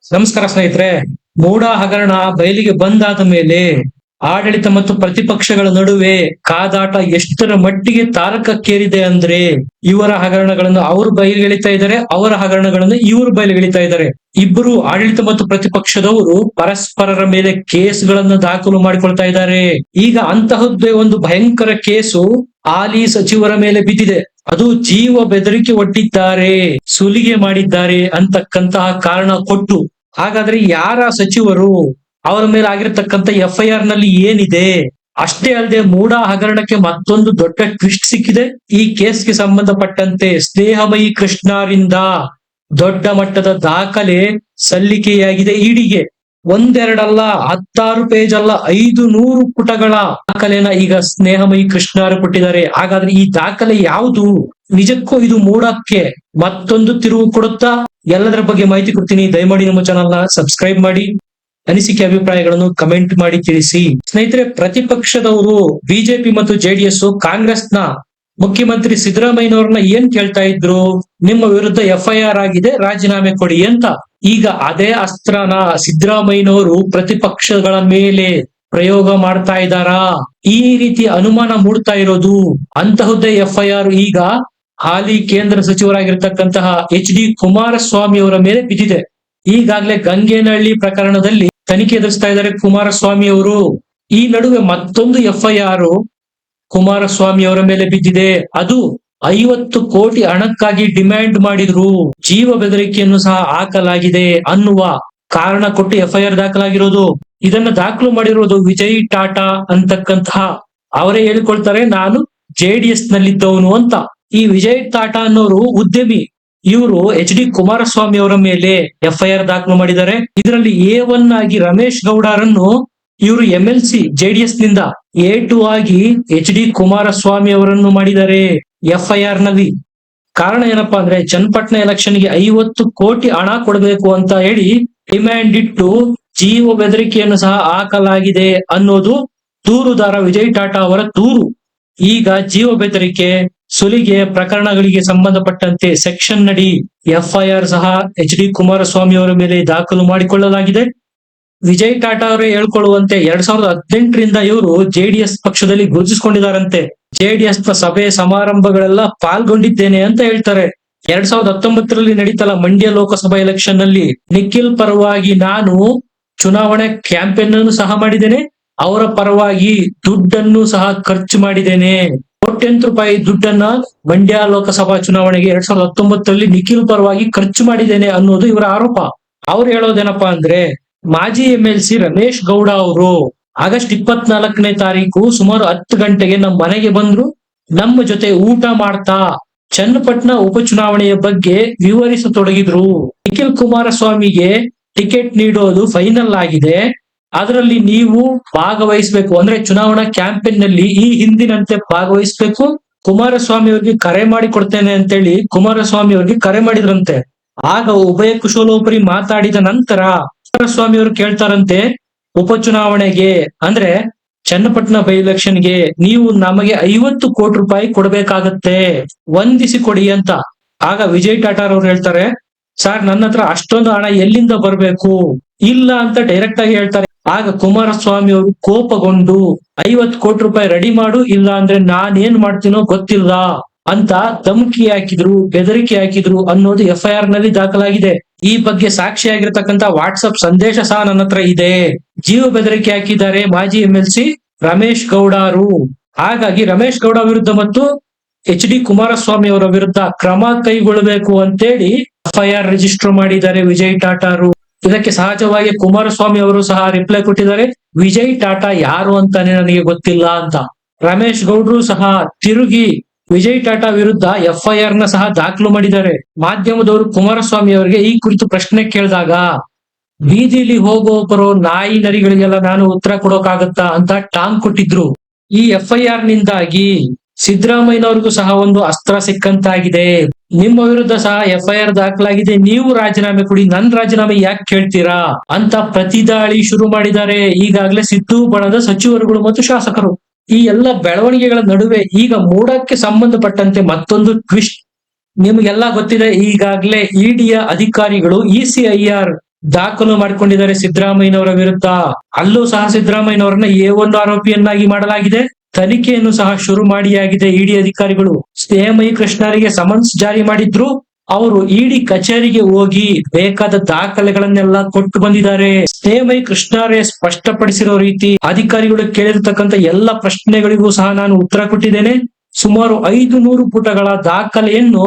ನಮಸ್ಕಾರ ಸ್ನೇಹಿತರೆ. ಮೂಡ ಹಗರಣ ಬಯಲಿಗೆ ಬಂದಾದ ಮೇಲೆ ಆಡಳಿತ ಮತ್ತು ಪ್ರತಿಪಕ್ಷಗಳ ನಡುವೆ ಕಾದಾಟ ಎಷ್ಟರ ಮಟ್ಟಿಗೆ ತಾರಕಕ್ಕೇರಿದೆ ಅಂದ್ರೆ ಇವರ ಹಗರಣಗಳನ್ನು ಅವರು ಬಯಲಿಗೆಳಿತಾ ಇದ್ದಾರೆ, ಅವರ ಹಗರಣಗಳನ್ನು ಇವರು ಬಯಲಿಗೆಳಿತಾ ಇದ್ದಾರೆ. ಇಬ್ಬರು ಆಡಳಿತ ಮತ್ತು ಪ್ರತಿಪಕ್ಷದವರು ಪರಸ್ಪರರ ಮೇಲೆ ಕೇಸ್ಗಳನ್ನು ದಾಖಲು ಮಾಡಿಕೊಳ್ತಾ ಇದ್ದಾರೆ. ಈಗ ಅಂತಹದ್ದೇ ಒಂದು ಭಯಂಕರ ಕೇಸು ಹಾಲಿ ಸಚಿವರ ಮೇಲೆ ಬಿದ್ದಿದೆ. ಅದು ಜೀವ ಬೆದರಿಕೆ ಒಡ್ಡಿದ್ದಾರೆ, ಸುಲಿಗೆ ಮಾಡಿದ್ದಾರೆ ಅಂತಕ್ಕಂತಹ ಕಾರಣ ಕೊಟ್ಟು. ಹಾಗಾದ್ರೆ ಯಾರ ಸಚಿವರು, ಅವರ ಮೇಲೆ ಆಗಿರತಕ್ಕಂತ FIR ನಲ್ಲಿ ಏನಿದೆ? ಅಷ್ಟೇ ಅಲ್ಲದೆ ಮೂಡ ಹಗರಣಕ್ಕೆ ಮತ್ತೊಂದು ದೊಡ್ಡ ಟ್ವಿಸ್ಟ್ ಸಿಕ್ಕಿದೆ. ಈ ಕೇಸ್ಗೆ ಸಂಬಂಧಪಟ್ಟಂತೆ ಸ್ನೇಹಮಯಿ ಕೃಷ್ಣರಿಂದ ದೊಡ್ಡ ಮಟ್ಟದ ದಾಖಲೆ ಸಲ್ಲಿಕೆಯಾಗಿದೆ ಇಡಿಗೆ. ಒಂದೆರಡಲ್ಲ, 16 ಪೇಜ್ ಅಲ್ಲ, 500 ಪುಟಗಳ ದಾಖಲೆನ ಈಗ ಸ್ನೇಹಮಯಿ ಕೃಷ್ಣರು ಕೊಟ್ಟಿದ್ದಾರೆ. ಹಾಗಾದ್ರೆ ಈ ದಾಖಲೆ ಯಾವುದು? ನಿಜಕ್ಕೂ ಇದು ಮೂಡಕ್ಕೆ ಮತ್ತೊಂದು ತಿರುವು ಕೊಡುತ್ತಾ? ಎಲ್ಲದರ ಬಗ್ಗೆ ಮಾಹಿತಿ ಕೊಡ್ತೀನಿ. ದಯಮಾಡಿ ನಮ್ಮ ಚಾನಲ್ ನ ಸಬ್ಸ್ಕ್ರೈಬ್ ಮಾಡಿ, ಅನಿಸಿಕೆ ಅಭಿಪ್ರಾಯಗಳನ್ನು ಕಮೆಂಟ್ ಮಾಡಿ ತಿಳಿಸಿ. ಸ್ನೇಹಿತರೆ, ಪ್ರತಿಪಕ್ಷದವರು ಬಿಜೆಪಿ ಮತ್ತು JDS ಕಾಂಗ್ರೆಸ್ನ ಮುಖ್ಯಮಂತ್ರಿ ಸಿದ್ದರಾಮಯ್ಯನವ್ರನ್ನ ಏನ್ ಕೇಳ್ತಾ ಇದ್ರು? ನಿಮ್ಮ ವಿರುದ್ಧ FIR ಆಗಿದೆ, ರಾಜೀನಾಮೆ ಕೊಡಿ ಅಂತ. ಈಗ ಅದೇ ಅಸ್ತ್ರನ ಸಿದ್ದರಾಮಯ್ಯನವರು ಪ್ರತಿಪಕ್ಷಗಳ ಮೇಲೆ ಪ್ರಯೋಗ ಮಾಡ್ತಾ ಇದ್ದಾರಾ? ಈ ರೀತಿ ಅನುಮಾನ ಮೂಡ್ತಾ ಇರೋದು. ಅಂತಹದ್ದೇ FIR ಈಗ ಹಾಲಿ ಕೇಂದ್ರ ಸಚಿವರಾಗಿರ್ತಕ್ಕಂತಹ HD ಕುಮಾರಸ್ವಾಮಿ ಅವರ ಮೇಲೆ ಬಿದ್ದಿದೆ. ಈಗಾಗಲೇ ಗಂಗೇನಹಳ್ಳಿ ಪ್ರಕರಣದಲ್ಲಿ ತನಿಖೆ ಎದುರಿಸ್ತಾ ಇದ್ದಾರೆ ಕುಮಾರಸ್ವಾಮಿ ಅವರು. ಈ ನಡುವೆ ಮತ್ತೊಂದು FIR ಕುಮಾರಸ್ವಾಮಿ ಅವರ ಮೇಲೆ ಬಿದ್ದಿದೆ. ಅದು 50 ಕೋಟಿ ಹಣಕ್ಕಾಗಿ ಡಿಮ್ಯಾಂಡ್ ಮಾಡಿದ್ರು, ಜೀವ ಬೆದರಿಕೆಯನ್ನು ಸಹ ಹಾಕಲಾಗಿದೆ ಅನ್ನುವ ಕಾರಣ ಕೊಟ್ಟು FIR ದಾಖಲಾಗಿರೋದು. ಇದನ್ನ ದಾಖಲು ಮಾಡಿರೋದು ವಿಜಯ್ ಟಾಟಾ ಅಂತಕ್ಕಂತಹ, ಅವರೇ ಹೇಳಿಕೊಳ್ತಾರೆ ನಾನು JDS ನಲ್ಲಿದ್ದವನು ಅಂತ. ಈ ವಿಜಯ್ ಟಾಟಾ ಅನ್ನೋರು ಉದ್ಯಮಿ. ಇವರು HD ಕುಮಾರಸ್ವಾಮಿ ಅವರ ಮೇಲೆ FIR ದಾಖಲು ಮಾಡಿದ್ದಾರೆ. ಇದರಲ್ಲಿ A1 ಆಗಿ ರಮೇಶ್ ಗೌಡರನ್ನು ಇವರು MLC JDS ನಿಂದ, A2 ಆಗಿ HD ಕುಮಾರಸ್ವಾಮಿ ಅವರನ್ನು ಮಾಡಿದ್ದಾರೆ FIR ನಲ್ಲಿ. ಕಾರಣ ಏನಪ್ಪಾ ಅಂದ್ರೆ, ಚನ್ನಪಟ್ಟಣ ಎಲೆಕ್ಷನ್ಗೆ 50 ಕೋಟಿ ಹಣ ಕೊಡಬೇಕು ಅಂತ ಹೇಳಿ ಡಿಮ್ಯಾಂಡ್ ಇಟ್ಟು ಜೀವ ಬೆದರಿಕೆಯನ್ನು ಸಹ ಹಾಕಲಾಗಿದೆ ಅನ್ನೋದು ದೂರುದಾರ ವಿಜಯ್ ಟಾಟಾ ಅವರ ದೂರು. ಈಗ ಜೀವ ಬೆದರಿಕೆ, ಸುಲಿಗೆ ಪ್ರಕರಣಗಳಿಗೆ ಸಂಬಂಧಪಟ್ಟಂತೆ ಸೆಕ್ಷನ್ ನಡಿ FIR ಸಹ HD ಕುಮಾರಸ್ವಾಮಿ ಅವರ ಮೇಲೆ ದಾಖಲು ಮಾಡಿಕೊಳ್ಳಲಾಗಿದೆ. ವಿಜಯ್ ಟಾಟಾ ಅವರೇ ಹೇಳ್ಕೊಳ್ಳುವಂತೆ 2018ರಿಂದ ಇವರು JDS ಪಕ್ಷದಲ್ಲಿ ಗುರುತಿಸಿಕೊಂಡಿದ್ದಾರಂತೆ. JDS ನ ಸಭೆ ಸಮಾರಂಭಗಳೆಲ್ಲ ಪಾಲ್ಗೊಂಡಿದ್ದೇನೆ ಅಂತ ಹೇಳ್ತಾರೆ. 2019ರಲ್ಲಿ ನಡೀತಲ್ಲ ಮಂಡ್ಯ ಲೋಕಸಭಾ ಎಲೆಕ್ಷನ್ ನಲ್ಲಿ ನಿಖಿಲ್ ಪರವಾಗಿ ನಾನು ಚುನಾವಣೆ ಕ್ಯಾಂಪೇನ್ ಅನ್ನು ಸಹ ಮಾಡಿದ್ದೇನೆ, ಅವರ ಪರವಾಗಿ ದುಡ್ಡನ್ನು ಸಹ ಖರ್ಚು ಮಾಡಿದ್ದೇನೆ. ಕೋಟ್ಯಂತರ ರೂಪಾಯಿ ದುಡ್ಡನ್ನ ಮಂಡ್ಯ ಲೋಕಸಭಾ ಚುನಾವಣೆಗೆ 2019ರಲ್ಲಿ ನಿಖಿಲ್ ಪರವಾಗಿ ಖರ್ಚು ಮಾಡಿದ್ದೇನೆ ಅನ್ನೋದು ಇವರ ಆರೋಪ. ಅವ್ರು ಹೇಳೋದೇನಪ್ಪಾ ಅಂದ್ರೆ, ಮಾಜಿ MLC ರಮೇಶ್ ಗೌಡ ಅವರು ಆಗಸ್ಟ್ 24ನೇ ತಾರೀಕು ಸುಮಾರು 10 ಗಂಟೆಗೆ ನಮ್ಮ ಮನೆಗೆ ಬಂದ್ರು. ನಮ್ಮ ಜೊತೆ ಊಟ ಮಾಡ್ತಾ ಚನ್ನಪಟ್ಟಣ ಉಪಚುನಾವಣೆಯ ಬಗ್ಗೆ ವಿವರಿಸತೊಡಗಿದ್ರು. ನಿಖಿಲ್ ಕುಮಾರಸ್ವಾಮಿಗೆ ಟಿಕೆಟ್ ನೀಡೋದು ಫೈನಲ್ ಆಗಿದೆ, ಅದರಲ್ಲಿ ನೀವು ಭಾಗವಹಿಸಬೇಕು, ಅಂದ್ರೆ ಚುನಾವಣಾ ಕ್ಯಾಂಪೇನ್ ನಲ್ಲಿ ಈ ಹಿಂದಿನಂತೆ ಭಾಗವಹಿಸಬೇಕು. ಕುಮಾರಸ್ವಾಮಿ ಅವರಿಗೆ ಕರೆ ಮಾಡಿ ಕೊಡ್ತೇನೆ ಅಂತೇಳಿ ಕುಮಾರಸ್ವಾಮಿ ಅವರಿಗೆ ಕರೆ ಮಾಡಿದ್ರಂತೆ. ಆಗ ಉಭಯ ಕುಶಲೋಪರಿ ಮಾತಾಡಿದ ನಂತರ ಕುಮಾರಸ್ವಾಮಿ ಅವರು ಕೇಳ್ತಾರಂತೆ, ಉಪಚುನಾವಣೆಗೆ ಅಂದ್ರೆ ಚನ್ನಪಟ್ಟಣ ಬೈ ಎಲೆಕ್ಷನ್ಗೆ ನೀವು ನಮಗೆ 50 ಕೋಟಿ ರೂಪಾಯಿ ಕೊಡಬೇಕಾಗತ್ತೆ, ವಂದಿಸಿ ಕೊಡಿ ಅಂತ. ಆಗ ವಿಜಯ್ ಟಾಟಾ ಅವರು ಹೇಳ್ತಾರೆ, ಸರ್ ನನ್ನ ಹತ್ರ ಅಷ್ಟೊಂದು ಹಣ ಎಲ್ಲಿಂದ ಬರ್ಬೇಕು, ಇಲ್ಲ ಅಂತ ಡೈರೆಕ್ಟ್ ಆಗಿ ಹೇಳ್ತಾರೆ. ಆಗ ಕುಮಾರಸ್ವಾಮಿ ಅವರು ಕೋಪಗೊಂಡು 50 ಕೋಟಿ ರೂಪಾಯಿ ರೆಡಿ ಮಾಡು, ಇಲ್ಲ ಅಂದ್ರೆ ನಾನೇನ್ ಮಾಡ್ತೀನೋ ಗೊತ್ತಿಲ್ಲ ಅಂತ ಧಮಕಿ ಹಾಕಿದ್ರು, ಬೆದರಿಕೆ ಹಾಕಿದ್ರು ಅನ್ನೋದು FIR ನಲ್ಲಿ ದಾಖಲಾಗಿದೆ. ಈ ಬಗ್ಗೆ ಸಾಕ್ಷಿಯಾಗಿರ್ತಕ್ಕಂತ ವಾಟ್ಸಪ್ ಸಂದೇಶ ಸಹ ನನ್ನ ಹತ್ರ ಇದೆ. ಜೀವ ಬೆದರಿಕೆ ಹಾಕಿದ್ದಾರೆ ಮಾಜಿ MLC ರಮೇಶ್ ಗೌಡರು. ಹಾಗಾಗಿ ರಮೇಶ್ ಗೌಡ ವಿರುದ್ಧ ಮತ್ತು HD ಕುಮಾರಸ್ವಾಮಿ ಅವರ ವಿರುದ್ಧ ಕ್ರಮ ಕೈಗೊಳ್ಳಬೇಕು ಅಂತೇಳಿ FIR ರಿಜಿಸ್ಟರ್ ಮಾಡಿದ್ದಾರೆ ವಿಜಯ್ ಟಾಟಾರು. ಇದಕ್ಕೆ ಸಹಜವಾಗಿ ಕುಮಾರಸ್ವಾಮಿ ಅವರು ಸಹ ರಿಪ್ಲೈ ಕೊಟ್ಟಿದ್ದಾರೆ, ವಿಜಯ್ ಟಾಟಾ ಯಾರು ಅಂತಾನೆ ನನಗೆ ಗೊತ್ತಿಲ್ಲ ಅಂತ. ರಮೇಶ್ ಗೌಡ್ರು ಸಹ ತಿರುಗಿ ವಿಜಯ್ ಟಾಟಾ ವಿರುದ್ಧ FIR ನ ಸಹ ದಾಖಲು ಮಾಡಿದ್ದಾರೆ. ಮಾಧ್ಯಮದವರು ಕುಮಾರಸ್ವಾಮಿ ಅವರಿಗೆ ಈ ಕುರಿತು ಪ್ರಶ್ನೆ ಕೇಳಿದಾಗ, ಬೀದಿಲಿ ಹೋಗೋ ಬರೋ ನಾಯಿ ನರಿಗಳಿಗೆಲ್ಲ ನಾನು ಉತ್ತರ ಕೊಡೋಕಾಗತ್ತಾ ಅಂತ ಟಾಂಗ್ ಕೊಟ್ಟಿದ್ರು. ಈ FIR ನಿಂದಾಗಿ ಸಿದ್ದರಾಮಯ್ಯನವ್ರಿಗೂ ಸಹ ಒಂದು ಅಸ್ತ್ರ ಸಿಕ್ಕಂತಾಗಿದೆ. ನಿಮ್ಮ ವಿರುದ್ಧ ಸಹ FIR ದಾಖಲಾಗಿದೆ, ನೀವು ರಾಜೀನಾಮೆ ಕೊಡಿ, ನನ್ ರಾಜೀನಾಮೆ ಯಾಕೆ ಕೇಳ್ತೀರಾ ಅಂತ ಪ್ರತಿದಾಳಿ ಶುರು ಮಾಡಿದ್ದಾರೆ ಈಗಾಗಲೇ ಸಿದ್ದು ಬಣದ ಸಚಿವರುಗಳು ಮತ್ತು ಶಾಸಕರು. ಈ ಎಲ್ಲ ಬೆಳವಣಿಗೆಗಳ ನಡುವೆ ಈಗ ಮೂಡಕ್ಕೆ ಸಂಬಂಧಪಟ್ಟಂತೆ ಮತ್ತೊಂದು ಟ್ವಿಸ್ಟ್. ನಿಮ್ಗೆಲ್ಲ ಗೊತ್ತಿದೆ, ಈಗಾಗಲೇ EDಯ ಅಧಿಕಾರಿಗಳು ECIR ದಾಖಲು ಮಾಡಿಕೊಂಡಿದ್ದಾರೆ ಸಿದ್ದರಾಮಯ್ಯನವರ ವಿರುದ್ಧ. ಅಲ್ಲೂ ಸಹ ಸಿದ್ದರಾಮಯ್ಯನವರನ್ನ A1 ಆರೋಪಿಯನ್ನಾಗಿ ಮಾಡಲಾಗಿದೆ. ತನಿಖೆಯನ್ನು ಸಹ ಶುರು ಮಾಡಿಯಾಗಿದೆ ಇಡಿ ಅಧಿಕಾರಿಗಳು. ಸ್ನೇಹಮಯಿ ಕೃಷ್ಣರಿಗೆ ಸಮನ್ಸ್ ಜಾರಿ ಮಾಡಿದ್ರು. ಅವರು ಇಡಿ ಕಚೇರಿಗೆ ಹೋಗಿ ಬೇಕಾದ ದಾಖಲೆಗಳನ್ನೆಲ್ಲ ಕೊಟ್ಟು ಬಂದಿದ್ದಾರೆ. ಸ್ನೇಹಮಯಿ ಕೃಷ್ಣರೇ ಸ್ಪಷ್ಟಪಡಿಸಿರೋ ರೀತಿ ಅಧಿಕಾರಿಗಳು ಕೇಳಿರ್ತಕ್ಕಂಥ ಎಲ್ಲ ಪ್ರಶ್ನೆಗಳಿಗೂ ಸಹ ನಾನು ಉತ್ತರ ಕೊಟ್ಟಿದ್ದೇನೆ. ಸುಮಾರು 500 ಪುಟಗಳ ದಾಖಲೆಯನ್ನು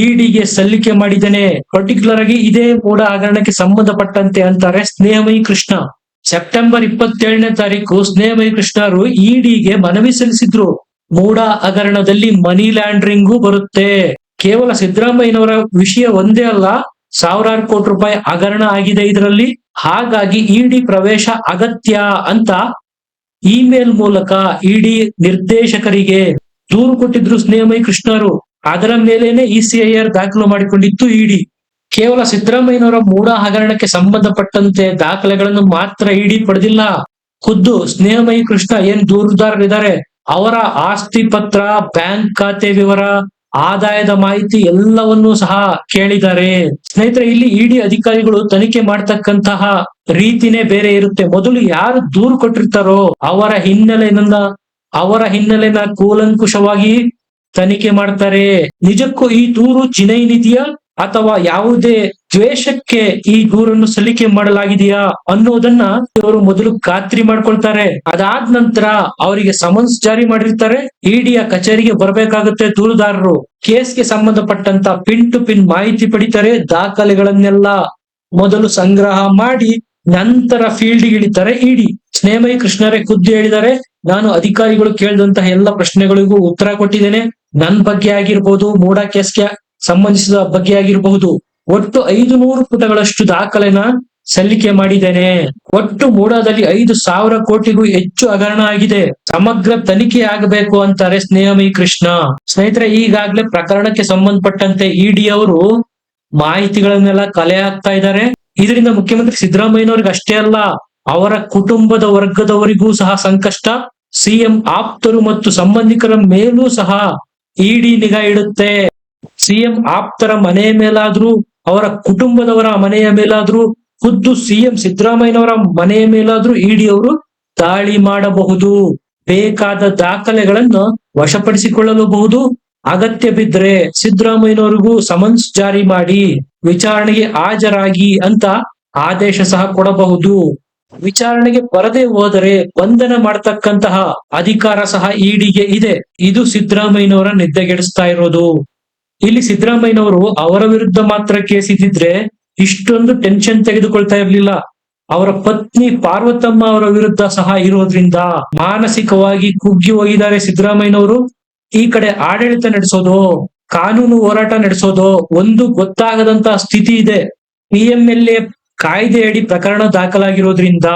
ಇಡಿಗೆ ಸಲ್ಲಿಕೆ ಮಾಡಿದ್ದೇನೆ. ಪರ್ಟಿಕ್ಯುಲರ್ ಆಗಿ ಇದೇ ಮೂಡ ಹಗರಣಕ್ಕೆ ಸಂಬಂಧಪಟ್ಟಂತೆ ಅಂತಾರೆ ಸ್ನೇಹಮಯಿ ಕೃಷ್ಣ. ಸೆಪ್ಟೆಂಬರ್ 27ನೇ ತಾರೀಕು ಸ್ನೇಹಮಯಿ ಕೃಷ್ಣರು ಇಡಿಗೆ ಮನವಿ ಸಲ್ಲಿಸಿದ್ರು. ಮೂಡ ಹಗರಣದಲ್ಲಿ ಮನಿ ಲ್ಯಾಂಡ್ರಿಂಗೂ ಬರುತ್ತೆ. ಕೇವಲ ಸಿದ್ದರಾಮಯ್ಯನವರ ವಿಷಯ ಒಂದೇ ಅಲ್ಲ, ಸಾವಿರಾರು ಕೋಟಿ ರೂಪಾಯಿ ಹಗರಣ ಆಗಿದೆ ಇದರಲ್ಲಿ. ಹಾಗಾಗಿ ಇಡಿ ಪ್ರವೇಶ ಅಗತ್ಯ ಅಂತ ಇಮೇಲ್ ಮೂಲಕ ಇಡಿ ನಿರ್ದೇಶಕರಿಗೆ ದೂರು ಕೊಟ್ಟಿದ್ರು ಸ್ನೇಹಮಯಿ ಕೃಷ್ಣರು. ಅದರ ಮೇಲೇನೆ ECIR ದಾಖಲು ಮಾಡಿಕೊಂಡಿತ್ತು ಇಡಿ. ಕೇವಲ ಸಿದ್ದರಾಮಯ್ಯನವರ ಮೂಡ ಹಗರಣಕ್ಕೆ ಸಂಬಂಧಪಟ್ಟಂತೆ ದಾಖಲೆಗಳನ್ನು ಮಾತ್ರ ಇಡಿ ಪಡೆದಿಲ್ಲ. ಖುದ್ದು ಸ್ನೇಹಮಯಿ ಕೃಷ್ಣ ಏನ್ ದೂರುದಾರರಿದ್ದಾರೆ ಅವರ ಆಸ್ತಿ ಪತ್ರ, ಬ್ಯಾಂಕ್ ಖಾತೆ ವಿವರ, ಆದಾಯದ ಮಾಹಿತಿ ಎಲ್ಲವನ್ನೂ ಸಹ ಕೇಳಿದ್ದಾರೆ. ಸ್ನೇಹಿತರೆ, ಇಲ್ಲಿ ಇಡಿ ಅಧಿಕಾರಿಗಳು ತನಿಖೆ ಮಾಡ್ತಕ್ಕಂತಹ ರೀತಿನೇ ಬೇರೆ ಇರುತ್ತೆ. ಮೊದಲು ಯಾರು ದೂರು ಕೊಟ್ಟಿರ್ತಾರೋ ಅವರ ಹಿನ್ನೆಲೆನ ಕೂಲಂಕುಷವಾಗಿ ತನಿಖೆ ಮಾಡ್ತಾರೆ. ನಿಜಕ್ಕೂ ಈ ದೂರು ಜಿನೈನಿದೆಯಾ ಅಥವಾ ಯಾವುದೇ ದ್ವೇಷಕ್ಕೆ ಈ ದೂರನ್ನು ಸಲ್ಲಿಕೆ ಮಾಡಲಾಗಿದೆಯಾ ಅನ್ನೋದನ್ನ ಇವರು ಮೊದಲು ಖಾತ್ರಿ ಮಾಡ್ಕೊಳ್ತಾರೆ. ಅದಾದ ನಂತರ ಅವರಿಗೆ ಸಮನ್ಸ್ ಜಾರಿ ಮಾಡಿರ್ತಾರೆ. ಇಡಿಯ ಕಚೇರಿಗೆ ಬರಬೇಕಾಗುತ್ತೆ ದೂರುದಾರರು. ಕೇಸ್ಗೆ ಸಂಬಂಧಪಟ್ಟಂತ ಪಿನ್ ಟು ಪಿನ್ ಮಾಹಿತಿ ಪಡಿತಾರೆ. ದಾಖಲೆಗಳನ್ನೆಲ್ಲ ಮೊದಲು ಸಂಗ್ರಹ ಮಾಡಿ ನಂತರ ಫೀಲ್ಡ್ ಇಳಿತಾರೆ ಇಡಿ. ಸ್ನೇಹಮಯಿ ಕೃಷ್ಣರೇ ಖುದ್ದು ಹೇಳಿದ್ದಾರೆ, ನಾನು ಅಧಿಕಾರಿಗಳು ಕೇಳಿದಂತಹ ಎಲ್ಲ ಪ್ರಶ್ನೆಗಳಿಗೂ ಉತ್ತರ ಕೊಟ್ಟಿದ್ದೇನೆ. ನನ್ನ ಬಗ್ಗೆ ಆಗಿರ್ಬೋದು, ಮೂಡ ಕೇಸ್ಗೆ ಸಂಬಂಧಿಸಿದ ಬಗ್ಗೆ ಆಗಿರಬಹುದು, ಒಟ್ಟು 500 ಪುಟಗಳಷ್ಟು ದಾಖಲೆನ ಸಲ್ಲಿಕೆ ಮಾಡಿದ್ದೇನೆ. ಒಟ್ಟು ಮೂಡಾದಲ್ಲಿ 5,000 ಕೋಟಿಗೂ ಹೆಚ್ಚು ಹಗರಣ ಆಗಿದೆ. ಸಮಗ್ರ ತನಿಖೆ ಆಗಬೇಕು ಅಂತಾರೆ ಸ್ನೇಹಮಯಿ ಕೃಷ್ಣ. ಸ್ನೇಹಿತರೆ, ಈಗಾಗಲೇ ಪ್ರಕರಣಕ್ಕೆ ಸಂಬಂಧಪಟ್ಟಂತೆ ಇಡಿ ಅವರು ಮಾಹಿತಿಗಳನ್ನೆಲ್ಲ ಕಲೆ ಹಾಕ್ತಾ ಇದ್ದಾರೆ. ಇದರಿಂದ ಮುಖ್ಯಮಂತ್ರಿ ಸಿದ್ದರಾಮಯ್ಯನವರಿಗೆ ಅಷ್ಟೇ ಅಲ್ಲ, ಅವರ ಕುಟುಂಬದ ವರ್ಗದವರಿಗೂ ಸಹ ಸಂಕಷ್ಟ. ಸಿಎಂ ಆಪ್ತರು ಮತ್ತು ಸಂಬಂಧಿಕರ ಮೇಲೂ ಸಹ ಇಡಿ ನಿಗಾ ಇಡುತ್ತೆ. ಸಿಎಂ ಆಪ್ತರ ಮನೆಯ ಮೇಲಾದ್ರೂ, ಅವರ ಕುಟುಂಬದವರ ಮನೆಯ ಮೇಲಾದ್ರೂ, ಖುದ್ದು ಸಿಎಂ ಸಿದ್ದರಾಮಯ್ಯನವರ ಮನೆಯ ಮೇಲಾದ್ರೂ ಇಡಿ ಅವರು ದಾಳಿ ಮಾಡಬಹುದು. ಬೇಕಾದ ದಾಖಲೆಗಳನ್ನು ವಶಪಡಿಸಿಕೊಳ್ಳಲೂಬಹುದು. ಅಗತ್ಯ ಬಿದ್ದರೆ ಸಿದ್ದರಾಮಯ್ಯನವರಿಗೂ ಸಮನ್ಸ್ ಜಾರಿ ಮಾಡಿ ವಿಚಾರಣೆಗೆ ಹಾಜರಾಗಿ ಅಂತ ಆದೇಶ ಸಹ ಕೊಡಬಹುದು. ವಿಚಾರಣೆಗೆ ಬರದೆ ಹೋದರೆ ಬಂಧನ ಮಾಡತಕ್ಕಂತಹ ಅಧಿಕಾರ ಸಹ ಇಡಿಗೆ ಇದೆ. ಇದು ಸಿದ್ದರಾಮಯ್ಯನವರ ನಿದ್ದೆಗೆಡಿಸ್ತಾ ಇರೋದು. ಇಲ್ಲಿ ಸಿದ್ದರಾಮಯ್ಯನವರು ಅವರ ವಿರುದ್ಧ ಮಾತ್ರ ಕೇಸ್ ಇದ್ದಿದ್ರೆ ಇಷ್ಟೊಂದು ಟೆನ್ಷನ್ ತೆಗೆದುಕೊಳ್ತಾ ಇರ್ಲಿಲ್ಲ. ಅವರ ಪತ್ನಿ ಪಾರ್ವತಮ್ಮ ಅವರ ವಿರುದ್ಧ ಸಹ ಇರೋದ್ರಿಂದ ಮಾನಸಿಕವಾಗಿ ಕುಗ್ಗಿ ಹೋಗಿದ್ದಾರೆ ಸಿದ್ದರಾಮಯ್ಯನವರು. ಈ ಕಡೆ ಆಡಳಿತ ನಡೆಸೋದು, ಕಾನೂನು ಹೋರಾಟ ನಡೆಸೋದು ಒಂದು ಗೊತ್ತಾಗದಂತಹ ಸ್ಥಿತಿ ಇದೆ. PMLA ಕಾಯ್ದೆಯಡಿ ಪ್ರಕರಣ ದಾಖಲಾಗಿರೋದ್ರಿಂದ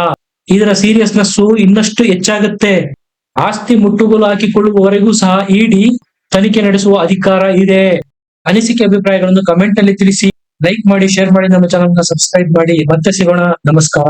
ಇದರ ಸೀರಿಯಸ್ನೆಸ್ ಇನ್ನಷ್ಟು ಹೆಚ್ಚಾಗುತ್ತೆ. ಆಸ್ತಿ ಮುಟ್ಟುಗೋಲು ಹಾಕಿಕೊಳ್ಳುವವರೆಗೂ ಸಹ ಇಡಿ ತನಿಖೆ ನಡೆಸುವ ಅಧಿಕಾರ ಇದೆ. ಅನಿಸಿಕೆ ಅಭಿಪ್ರಾಯಗಳನ್ನು ಕಮೆಂಟ್ ನಲ್ಲಿ ತಿಳಿಸಿ. ಲೈಕ್ ಮಾಡಿ, ಶೇರ್ ಮಾಡಿ, ನಮ್ಮ ಚಾನಲ್ ನ ಸಬ್ಸ್ಕ್ರೈಬ್ ಮಾಡಿ. ಮತ್ತೆ ಸಿಗೋಣ. ನಮಸ್ಕಾರ.